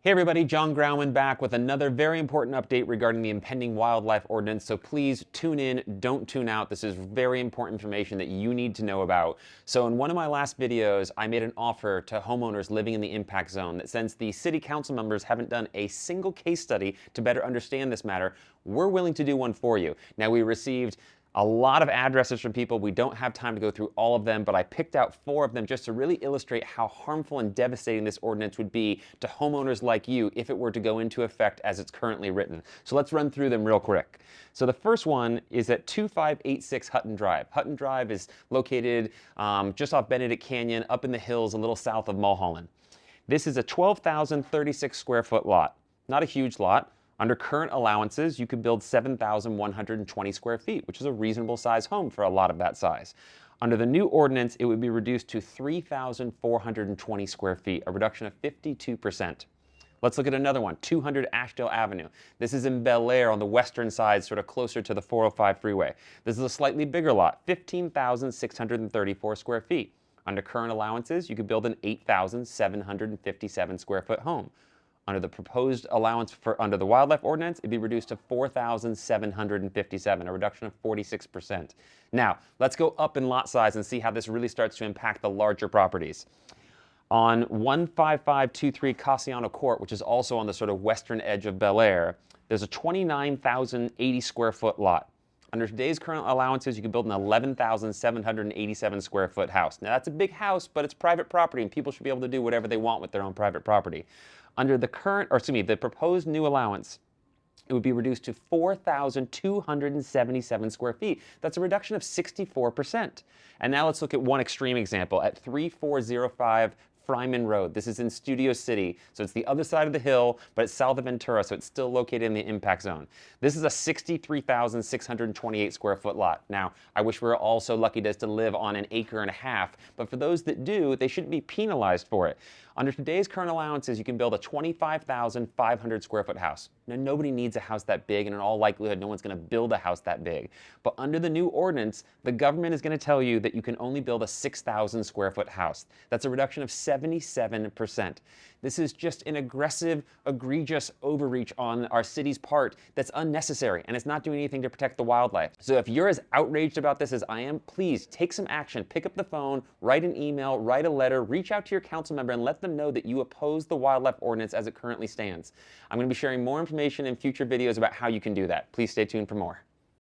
Hey everybody, John Grauman back with another very important update regarding the impending wildlife ordinance. So please tune in, don't tune out. This is very important information that you need to know about. So in one of my last videos, I made an offer to homeowners living in the impact zone that since the city council members haven't done a single case study to better understand this matter, we're willing to do one for you. Now we received a lot of addresses from people. We don't have time to go through all of them, but I picked out 4 of them just to really illustrate how harmful and devastating this ordinance would be to homeowners like you if it were to go into effect as it's currently written. So let's run through them real quick. So the first one is at 2586 Hutton Drive. Hutton Drive is located just off Benedict Canyon, up in the hills a little south of Mulholland. This is a 12,036 square foot lot. Not a huge lot. Under current allowances, you could build 7,120 square feet, which is a reasonable size home for a lot of that size. Under the new ordinance, it would be reduced to 3,420 square feet, a reduction of 52%. Let's look at another one, 200 Ashdale Avenue. This is in Bel Air on the western side, sort of closer to the 405 freeway. This is a slightly bigger lot, 15,634 square feet. Under current allowances, you could build an 8,757 square foot home. Under the proposed allowance under the wildlife ordinance, it'd be reduced to 4,757, a reduction of 46%. Now, let's go up in lot size and see how this really starts to impact the larger properties. On 15523 Casiano Court, which is also on the sort of western edge of Bel Air, there's a 29,080 square foot lot. Under today's current allowances, you can build an 11,787 square foot house. Now that's a big house, but it's private property and people should be able to do whatever they want with their own private property. Under the the proposed new allowance, it would be reduced to 4,277 square feet. That's a reduction of 64%. And now let's look at one extreme example at 3405 Fryman Road. This is in Studio City, so it's the other side of the hill, but it's south of Ventura, so it's still located in the impact zone. This is a 63,628 square foot lot. Now, I wish we were all so lucky to live on an acre and a half, but for those that do, they shouldn't be penalized for it. Under today's current allowances, you can build a 25,500 square foot house. Now, nobody needs a house that big, and in all likelihood, no one's going to build a house that big. But under the new ordinance, the government is going to tell you that you can only build a 6,000 square foot house. That's a reduction of 77%. This is just an aggressive, egregious overreach on our city's part that's unnecessary, and it's not doing anything to protect the wildlife. So if you're as outraged about this as I am, please take some action. Pick up the phone, write an email, write a letter, reach out to your council member and let them know that you oppose the wildlife ordinance as it currently stands. I'm going to be sharing more information in future videos about how you can do that. Please stay tuned for more.